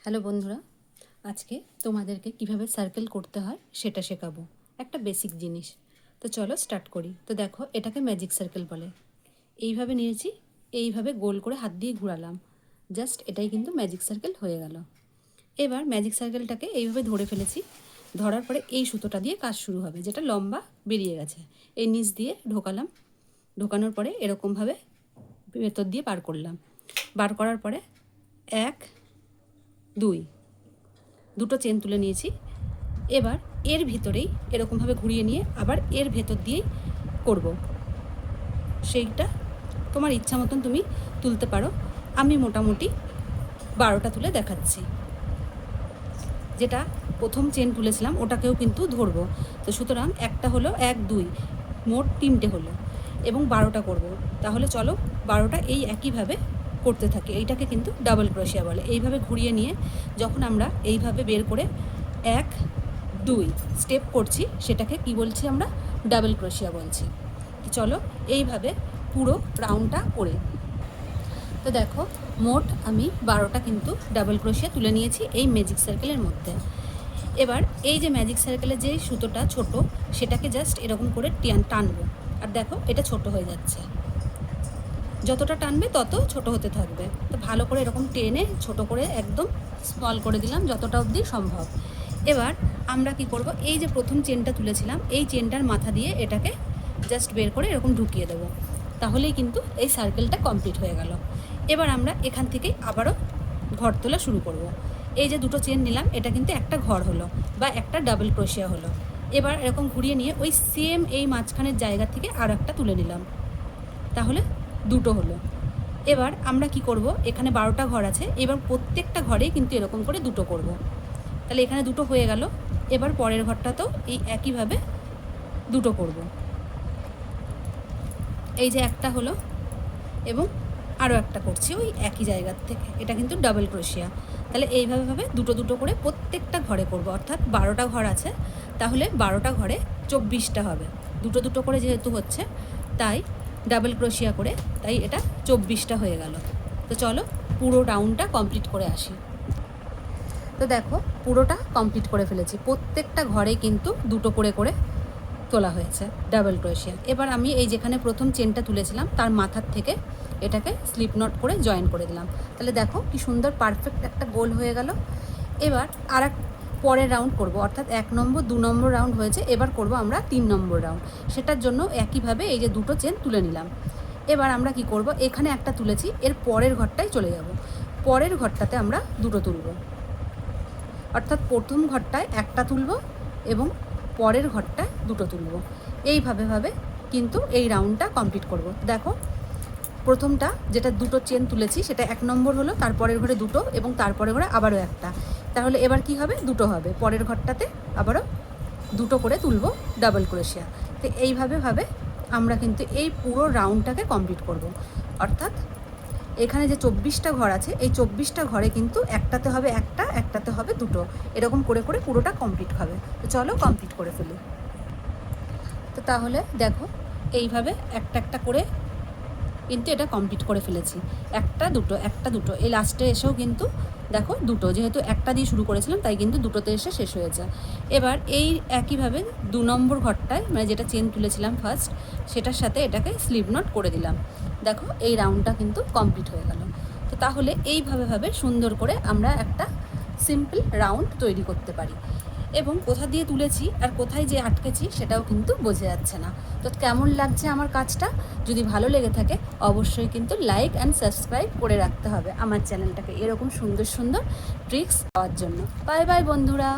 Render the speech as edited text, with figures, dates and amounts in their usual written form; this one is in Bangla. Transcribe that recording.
হ্যালো বন্ধুরা, আজকে তোমাদেরকে কিভাবে সার্কেল করতে হয় সেটা শেখাবো। একটা বেসিক জিনিস। তো চলো স্টার্ট করি। তো দেখো, এটাকে ম্যাজিক সার্কেল বলে। এইভাবে নিয়েছি, এইভাবে গোল করে হাত দিয়ে ঘোরালাম, জাস্ট এটাই কিন্তু ম্যাজিক সার্কেল হয়ে গেল। এবার ম্যাজিক সার্কেলটাকে এইভাবে ধরে ফেলেছি। ধরার পরে এই সুতোটা দিয়ে কাজ শুরু হবে, যেটা লম্বা বেরিয়ে গেছে। এই নিচ দিয়ে ঢোকালাম, ঢোকানোর পরে এরকমভাবে ভেতর দিয়ে বার করলাম। বার করার পরে 1 2 দুটো চেন তুলে নিয়েছি। এবার এর ভিতরেই এরকমভাবে ঘুরিয়ে নিয়ে আবার এর ভেতর দিয়েই করব। সেইটা তোমার ইচ্ছা মতন তুমি তুলতে পারো। আমি মোটামুটি 12টা তুলে দেখাচ্ছি। যেটা প্রথম চেন তুলেছিলাম ওটাকেও কিন্তু ধরবো। তো সুতরাং একটা হলো 1 2, মোট 3টে হলো এবং 12টা করব। তাহলে চলো 12টা এই একইভাবে করতে থাকি। এইটাকে কিন্তু ডাবল ক্রোশিয়া বলে। এইভাবে ঘুরিয়ে নিয়ে যখন আমরা এইভাবে বের করে 1 2 স্টেপ করছি, সেটাকে কি বলছি আমরা? ডাবল ক্রোশিয়া বলছি। তো চলো এইভাবে পুরো রাউন্ডটা করে। তো দেখো, মোট আমি 12টা কিন্তু ডাবল ক্রোশিয়া তুলে নিয়েছি এই ম্যাজিক সার্কেলের মধ্যে। এবার এই যে ম্যাজিক সার্কেলের যে সুতোটা ছোট, সেটাকে জাস্ট এরকম করে টানবো। আর দেখো, এটা ছোট হয়ে যাচ্ছে। যতটা টানবে তত ছোট হতে থাকবে। তো ভালো করে এরকম টেনে ছোট করে একদম স্মল করে দিলাম যতটা অবধি সম্ভব। এবার আমরা কি করব, এই যে প্রথম চেনটা তুলেছিলাম এই চেনটার মাথা দিয়ে এটাকে জাস্ট বের করে এরকম ঢুকিয়ে দেবো। তাহলেই কিন্তু এই সার্কেলটা কমপ্লিট হয়ে গেল। এবার আমরা এখান থেকেই আবারও ঘর তোলা শুরু করব। এই যে দুটো চেন নিলাম, এটা কিন্তু একটা ঘর হলো বা একটা ডাবল ক্রোশিয়া হলো। এবার এরকম ঘুরিয়ে নিয়ে ওই সেম এই মাঝখানের জায়গা থেকে আর একটা তুলে নিলাম, তাহলে দুটো হলো। এবার আমরা কি করব, এখানে 12টা ঘর আছে, এবার প্রত্যেকটা ঘরেই কিন্তু এরকম করে দুটো করব। তাহলে এখানে দুটো হয়ে গেল। এবার পরের ঘরটাতেও এই একইভাবে দুটো করব। এই যে একটা হলো এবং আরও একটা করছি ওই একই জায়গার থেকে। এটা কিন্তু ডাবল ক্রোশিয়া। তাহলে এইভাবে দুটো দুটো করে প্রত্যেকটা ঘরে করব। অর্থাৎ 12টা ঘর আছে, তাহলে 12টা ঘরে 24টা হবে। দুটো দুটো করে যেহেতু হচ্ছে, তাই ডাবল ক্রোশিয়া করে, তাই এটা 24টা হয়ে গেল। তো চলো পুরো রাউন্ডটা কমপ্লিট করে আসি। তো দেখো, পুরোটা কমপ্লিট করে ফেলেছি। প্রত্যেকটা ঘরে কিন্তু দুটো করে করে তোলা হয়েছে ডাবল ক্রোশিয়া। এবার আমি এই যেখানে প্রথম চেনটা তুলেছিলাম তার মাথার থেকে এটাকে স্লিপ নট করে জয়েন করে দিলাম। তাহলে দেখো কি সুন্দর পারফেক্ট একটা গোল হয়ে গেল। এবার আর এক পরের রাউন্ড করব, অর্থাৎ 1 নম্বর 2 নম্বর রাউন্ড হয়েছে, এবার করব আমরা 3 নম্বর রাউন্ড। সেটার জন্য একইভাবে এই যে দুটো চেন তুলে নিলাম। এবার আমরা কি করব, এখানে একটা তুলেছি, এর পরের ঘরটায় চলে যাব। পরের ঘরটাতে আমরা দুটো তুলব, অর্থাৎ প্রথম ঘরটায় একটা তুলব এবং পরের ঘরটায় দুটো তুলব। এইভাবে কিন্তু এই রাউন্ডটা কমপ্লিট করব। দেখো, প্রথমটা যেটা দুটো চেন তুলেছি সেটা 1 নম্বর হলো, তারপরের ঘরে দুটো এবং তারপরের ঘরে আবারও একটা। তাহলে এবার কি হবে, দুটো হবে। পরের ঘরটাতে আবারও দুটো করে তুলব ডাবল ক্রোশিয়া। তো এইভাবে আমরা কিন্তু এই পুরো রাউন্ডটাকে কমপ্লিট করব। অর্থাৎ এখানে যে 24টা ঘর আছে, এই 24টা ঘরে কিন্তু একটাতে হবে একটা, একটাতে হবে দুটো, এরকম করে করে পুরোটা কমপ্লিট হবে। তো চলো কমপ্লিট করে ফেলি। তো তাহলে দেখো, এইভাবে একটা একটা করে কিন্তু এটা কমপ্লিট করে ফেলেছি। একটা দুটো এই লাস্টে এসেও কিন্তু দেখো দুটো, যেহেতু একটা দিয়ে শুরু করেছিলাম তাই কিন্তু দুটোতে এসে শেষ হয়েছে। এবার এই একইভাবে 2 নম্বর ঘরটায়, মানে যেটা চেন তুলেছিলাম ফার্স্ট, সেটার সাথে এটাকে স্লিপ নট করে দিলাম। দেখো এই রাউন্ডটা কিন্তু কমপ্লিট হয়ে গেল। তো তাহলে এইভাবে সুন্দর করে আমরা একটা সিম্পল রাউন্ড তৈরি করতে পারি। এবং কোথা দিয়ে তুলেছি আর কোথায় যে আটকেছি সেটাও কিন্তু বোঝা যাচ্ছে না। তো কেমন লাগছে আমার কাজটা? যদি ভালো লেগে থাকে অবশ্যই কিন্তু লাইক অ্যান্ড সাবস্ক্রাইব করে রাখতে হবে আমার চ্যানেলটাকে, এরকম সুন্দর সুন্দর ট্রিক্স পাওয়ার জন্য। বাই বাই বন্ধুরা।